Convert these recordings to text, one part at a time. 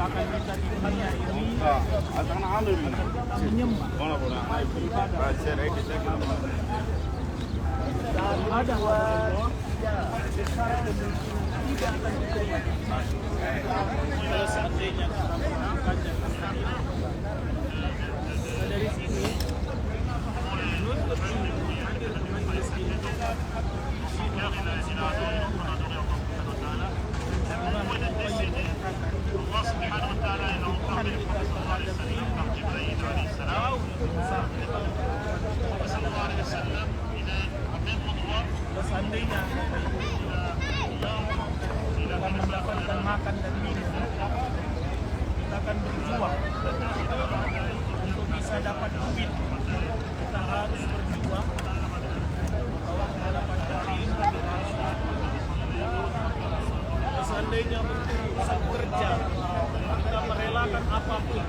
akan bisa di dunia ini menyembah beribadah dan ada besar kemungkinan tidak akan diterima kalau seandainya kita mengangkat dari sini menuntut hadir di majelis ini Allah Subhanahu wa taala yang mengatakan Jibril alaihi salam sallallahu alaihi wasallam seandainya dalam mendapatkan makan dan minum kita akan berjuang untuk bisa dapat duit kita harus berjuang bahwa kita dapat ilmu seandainya untuk urusan kerja kita merelakan apapun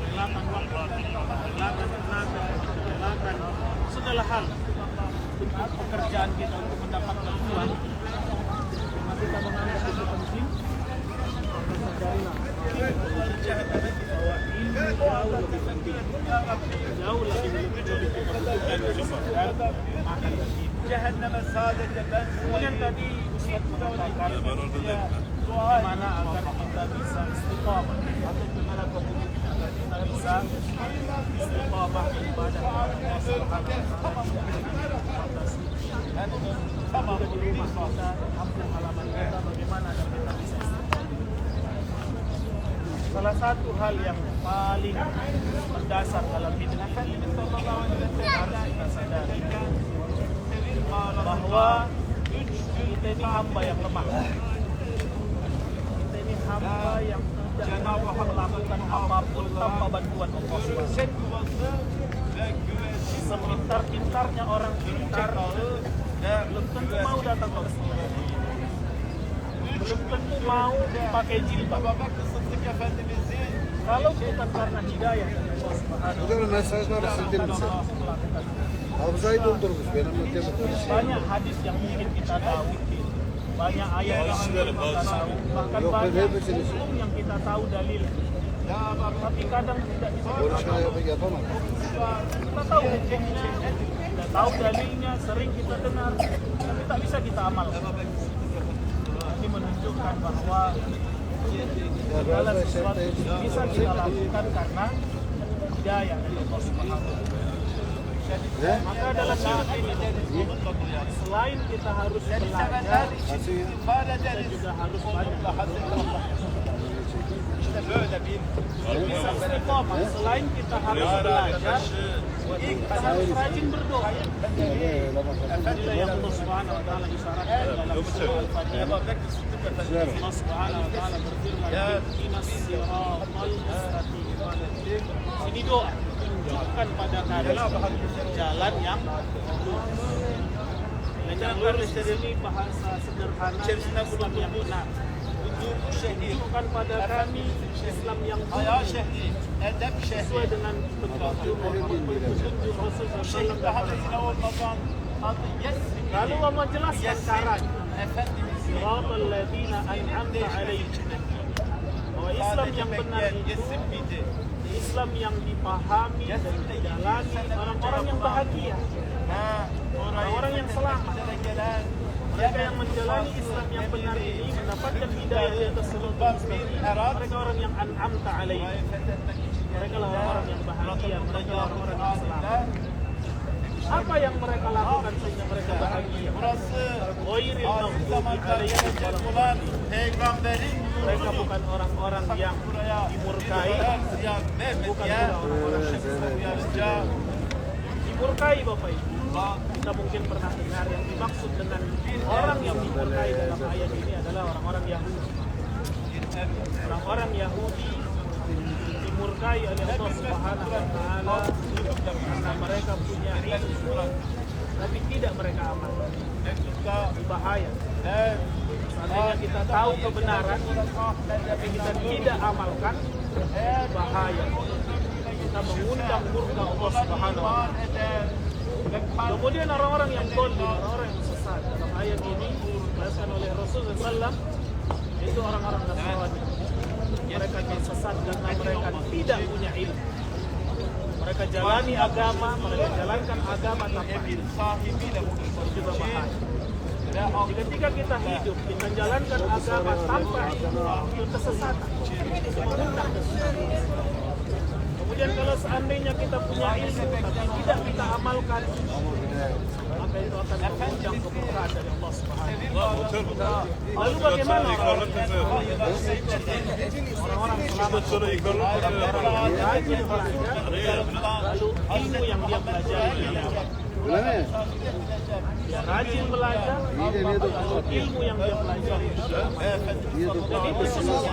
merelakan waktu merelakan tenaga merelakan segala hal untuk pekerjaan kita untuk mendapatkan uang maka kita menganggap itu penting sadarilah bahwa ini jauh lebih penting jauh lebih kita makan dan minum kemudian tadi Ustaz mengatakan bagaimana agar kita bisa istiqamah atau bagaimana agar kita bisa istiqamah ibadah Allah Subhanahu wa taala di rumah kita, kampung halaman kita, bagaimana agar kita bisa istiqamah. Salah satu hal yang paling mendasar dalam hidup ini harus kita sadari bahwa kita ini hamba yang lemah. Kita ini hamba yang tidak mampu melakukan apapun tanpa bantuan Allah SWT. Sepintar-pintarnya orang pintar belum tentu mau datang ke Rasulullah. Belum tentu mau pakai jilbab. Kalau bukan karena hidayah dari Allah Subhanahu banyak hadis yang mungkin kita tahu, banyak ayat yang kita tahu, bahkan banyak hukum yang kita tahu dalil. Tapi kadang tidak bisa kita tahu hukumnya, kita tahu dalilnya, sering kita dengar, tapi tak bisa kita amalkan. Ini menunjukkan bahwa segala sesuatu bisa kita lakukan karena hidayah dari Allah Subhanahu wa taala. Maka dalam hidup ini selain kita harus belajar, kita juga harus bisa istiqamah. Selain kita harus belajar, kita harus rajin berdoa. Inilah yang Allah Subhanahu wa taala isyaratkan dalam surah Al-Fatihah. Allah Subhanahu wa taala berfirman, "Ihdinas siratal mustaqim." Ini doa tunjukkan pada kami jalan yang lurus. Jalan lurus ini bahasa sederhana Islam yang benar. Tunjukkan pada kami Islam yang benar sesuai dengan petunjuk Rasul SAW. Lalu Allah menjelaskan caranya. Siratal ladzina an'amta 'alaihim. Bahwa Islam yang benar itu Islam yang dipahami dan dijalani orang-orang yang bahagia, orang-orang yang selamat. Mereka yang menjalani Islam yang benar ini mendapatkan hidayah di atas siratal mustaqim. Mereka orang yang an'amta 'alaihim. Mereka lah orang-orang yang bahagia, mereka orang-orang yang selamat. Apa yang mereka lakukan sehingga mereka bahagia? Ghairil maghdubi 'alaihim waladdallin. Mereka bukan orang-orang yang dimurkai, bukan orang-orang yang dimurkai, Bapak Ibu. Kita mungkin pernah dengar yang dimaksud dengan orang yang dimurkai dalam ayat ini adalah orang-orang Yahudi. Orang-orang Yahudi dimurkai oleh Allah Subhanahu wa taala karena mereka punya ilmu tapi tidak mereka amalkan. Bahaya. Seandainya kita tahu kebenaran tapi kita tidak amalkan, bahaya. Kita mengundang murka Allah Subhanahu wa taala. Kemudian orang-orang yang zalim, orang-orang yang sesat dalam ayat ini dijelaskan oleh Rasulullah Wasallam itu orang-orang Nasrani. Mereka tersesat karena mereka tidak punya ilmu. Mereka jalani agama, mereka jalankan agama tanpa ilmu. Itu juga bahaya. Ketika kita hidup, kita jalankan agama tanpa ilmu, itu kesesatan. Itu mengundang kesesatan. Kemudian kalau seandainya kita punya ilmu tapi tidak kita amalkan, maka itu akan mengundang kemurkaan dari Allah Subhanahu wa Ta'ala. Lalu bagaimana orang-orang rajin belajar, lalu ilmu yang dia pelajari dia rajin belajar, lalu ilmu yang dia pelajari dan itu semua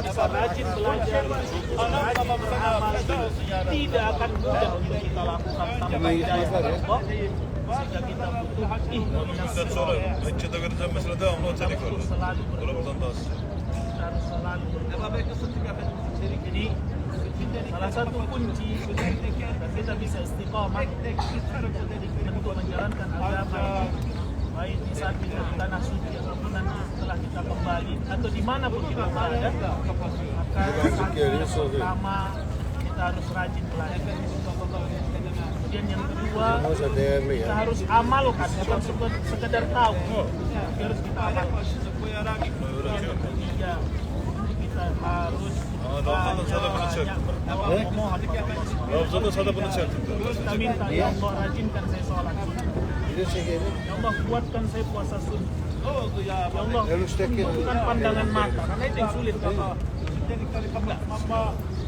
bisa rajin belajar, rajin beramal, tidak akan mudah untuk kita lakukan tanpa hidayah Allah. Sehingga kita butuh jadi salah satu kunci agar kita bisa istiqamah untuk menjalankan agama baik di saat kita di tanah suci ataupun nanti setelah kita kembali atau dimanapun kita berada, maka pertama kita harus rajin belajar. Kemudian yang kedua, kita harus amalkan, bukan sekedar tahu, tapi harus kita amalkan. Yang ketiga, kita harus kita minta, ya Allah rajinkan saya sholat sunnah, ya Allah kuatkan saya puasa sunnah, ya Allah tentukan pandangan mata, karena itu yang sulit.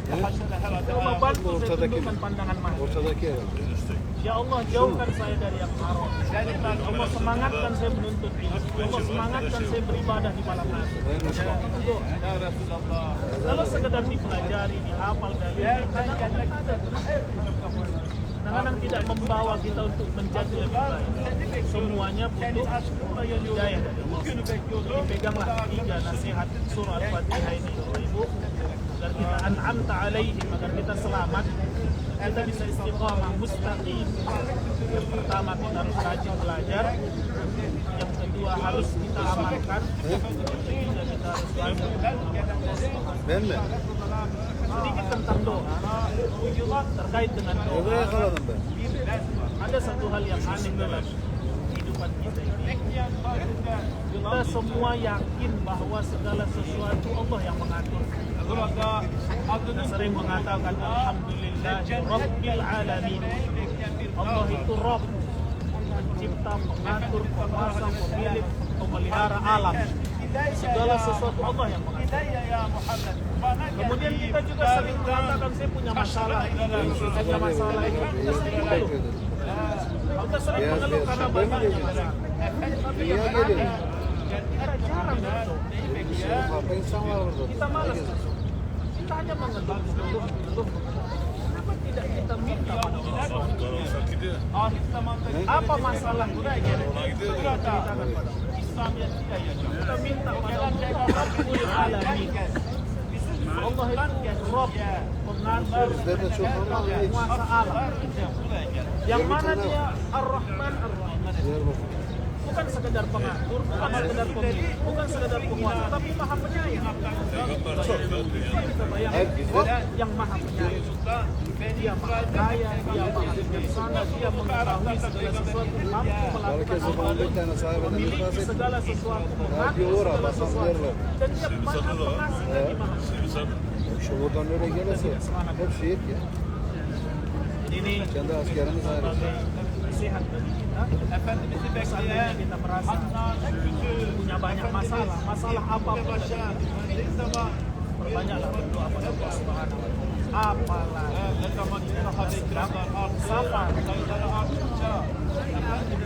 Ya Allah bantu saya tentukan pandangan mata. Ya Allah jauhkan saya dari yang haram. Ya Allah semangatkan saya menuntut ilmu. Ya Allah semangatkan saya beribadah di malam hari. Kalau sekedar dipelajari, dihafal dari kadang-kadang tidak membawa kita untuk menjadi lebih baik. Semuanya butuh hidayah dari Allah. Jadi peganglah 3 nasihat surah Al-Fatihah ini, Ibu, agar kita an'amta alaihim, agar kita selamat, kita bisa istiqamah mustaqim. Yang pertama kita harus rajin belajar, yang kedua harus kita amalkan, yang ketiga kita harus rajin sedikit tentang doa terkait dengan doa. Ada satu hal yang aneh dalam kehidupan kita ini. Kita semua yakin bahwa segala sesuatu Allah yang mengatur. Kita sering mengatakan Alhamdulillah Rabbil Alamin. Allah itu Rabb, pencipta, pengatur, penguasa, pemilik, pemelihara alam. Segala sesuatu Allah yang mengatur. Kemudian kita juga sering mengatakan saya punya masalah ini, saya punya masalah ini. Kita sering mengeluh. Kita sering mengeluh karena banyaknya masalah. Tapi yang aneh, kita jarang mengeluh. Kita malas. Kita hanya mengeluh. Kenapa tidak kita minta pada Allah? Apa masalah kita? Kita ceritakan pada kita minta pada Allah Rabbul Alamin. Allah itu Rabb, pengatur, penguasa alam. Yang mana dia Ar-Rahman Ar-Rahim. Bukan sekedar pengatur, bukan sekedar pemilik, bukan sekedar penguasa, tapi Maha Penyayang. Kita bayangkan yang Maha Penyayang. Dia Maha Kaya, Dia Maha Bijaksana, Dia mengetahui segala sesuatu, mampu melakukan apapun, memiliki segala sesuatu, mengatur segala sesuatu, dan Dia Maha Pengasih lagi Maha Penyayang. Şuradan öyle gelirse hep şehit ya. Ini sebagai nasihat bagi kita. Seandainya kita merasa punya banyak masalah apapun, perbanyaklah berdoa pada Allah Subhanahu wa Ta'ala. Apalagi kita sedang safar.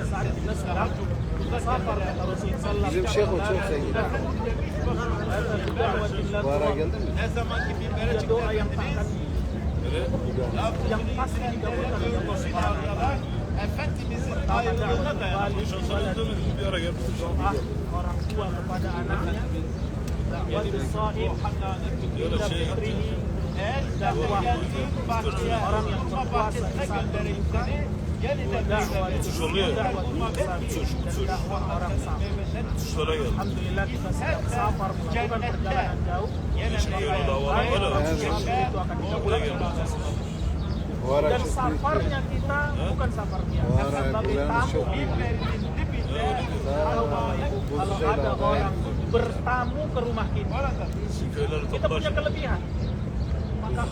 Saat kita sedang safar, Rasulullah sallallahu Bizim Şeyh o çok zengin. Bu ara geldin mi? doa yang akan yang pasti dikabulkan oleh Allah Subhanahu wa Ta'ala. Pertama doa orang tua kepada anaknya, dakwah shaib ila fitrihi, dakwah orang yang berpuasa di saat berbuka, dakwah Susunya ya? dan dakwah orang safar. Suara ya? Alhamdulillah kita sedang safar melakukan perjalanan jauh. Kalau awal-awal Itu akan kita pulang ke Indonesia. Wara Dan çok büyük safarnya kita bukan safar biasa, Wara sebagai bulan tamu. çok büyük. Kalau ada orang bertamu ke rumah kita, köyler kita punya toplar. kelebihan. Maka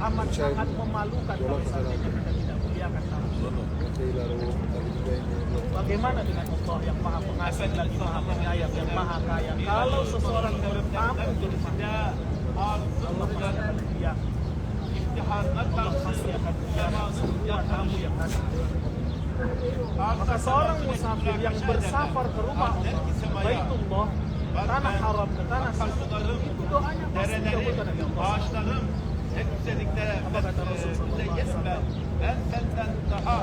amat sangat memalukan kalau seandainya kita tidak muliakan tamu. Şeyler o Bagaimana dengan Allah yang maha pengasih lagi maha penyayang yang maha kaya? Kalau seseorang bertamu ke rumahnya, Allah pasti akan muliakan. Allah pasti akan muliakan semua tamu yang datang. Maka seorang musafir yang bersafar ke rumah Allah, Baitullah, tanah haram ke tanah suci, itu doanya pasti dikabulkan oleh Allah. Bağışlarım, en güzelliklere Apa kata Rasul sallallahu alaihi wasallam? ben senden daha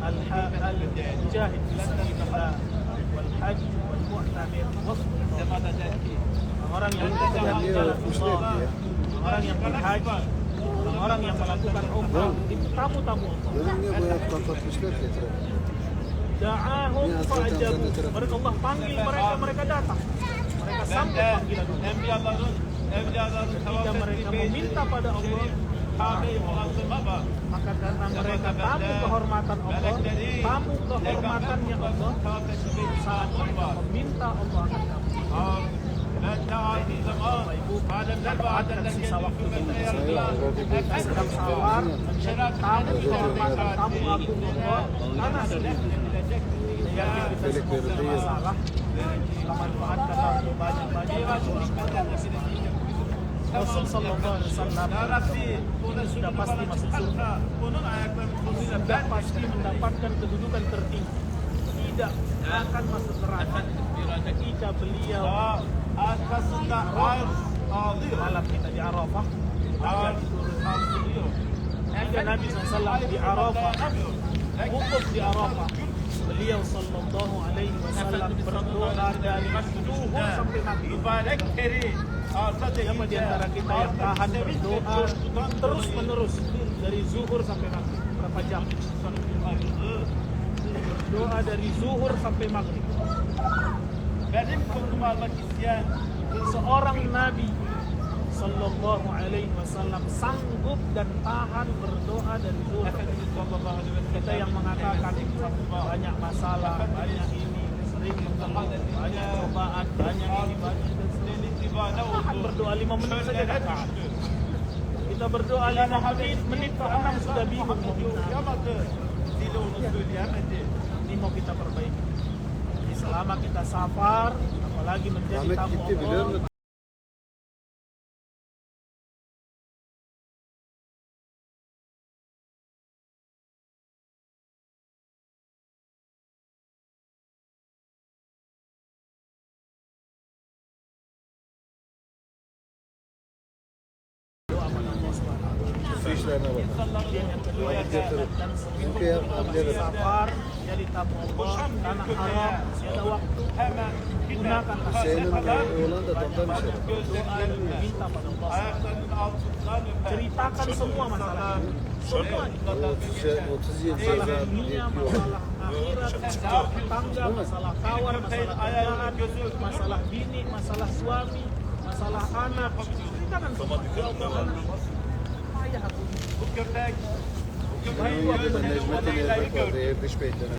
Al-mujahid fi sabilillah wal hajj wal mu'tamir wasbir. semada der ki, Orang yang berjalan di jalan Allah, orang yang berhaji, orang yang melakukan umrah, itu tamu-tamu Allah. Dedim ya bu hep kapatmışlar ki etrafı. Da'ahum fa'ajabu. Mereka Allah panggil mereka, mereka datang. Mereka ben sambut de panggilan Allah. evliyaların tavaf Ketika mereka ettiği meminta pada Allah, Kabe'yi muazzama var. maka karena mereka tamu kehormatan Allah, tamu kehormatannya Allah, Tavaf ettiği saat mereka meminta Allah akan kabul. Ben de aynı zaman Ademler ve Ademler Sisa waktu kendini kita hükümete kita sedang safar menjadi tamu kehormatan tamu agung Allah, tanah suci. Yang kita semua punya masalah, kita manfaatkan waktu banyak-banyak. Rasul sallallahu alaihi wasallam sudah pasti masuk surga, Bunun ayaklarının sudah pasti mendapatkan kedudukan tertinggi, tidak akan masuk neraka ketika beliau arkasında ağlıyor. malam kita di Arafah, ketika Nabi SAW di Arafah, wukuf di Arafah, beliau sallallahu alaihi wasallam berdoa dari zuhur sampai maghrib. Mübarek teri arsa Siapa di antara kita yang tahan berdoa terus menerus dari zuhur sampai maghrib? Berapa jam? Doa dari zuhur sampai maghrib. benim konumu almak isteyen Seorang Nabi sallallahu alaihi wasallam sanggup dan tahan berdoa dari zuhur. Efendimiz sallallahu aleyhi ve Kita yang mengatakan banyak masalah, banyak ini, sering mengeluh, banyak cobaan, banyak ini, banyak itu. divane Tahan oldu. berdoa 5 menit saja dah tahan. Kita berdoa 5 menit ke 6 sudah bingung mau minta. Yamadı. Dili onu söyleyemedi. Ini mau kita perbaiki. Jadi selama kita safar, apalagi menjadi Ahmet tamu gitti biliyor Allah, musun? Şu işlerine bak. kemudian yang kedua dan Mungkin ya abiler safar jadi tamu Allah, tanah haram, masih ada waktu, gunakanlah Hüseyin'in oğlan da tondan bir şey. doa dan minta pada Allah. Ayaklarının altından öper. Ceritakan semua masalah, semua. 37 Masalah saat dunia, masalah akhirat, masalah tetangga, masalah kawan, masalah kerjaan, masalah bini, masalah suami, masalah anak. Ceritakan semua. Ya Allah, anak, payah aku. Bu köpek Bunun yanında Necmettin Erbek vardı Erdiş Bey'den.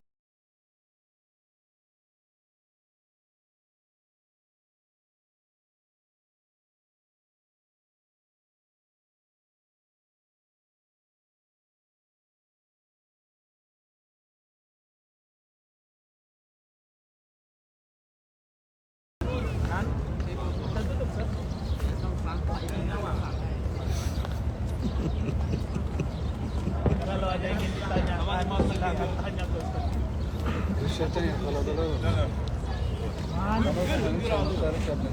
Kan? Kita tutup, Sir. Kalau ada yang ingin ditanyakan, silakan tanya ke Ustaz. Rüşvetten yakaladılar onu. Mana? Sandıkları çarptı.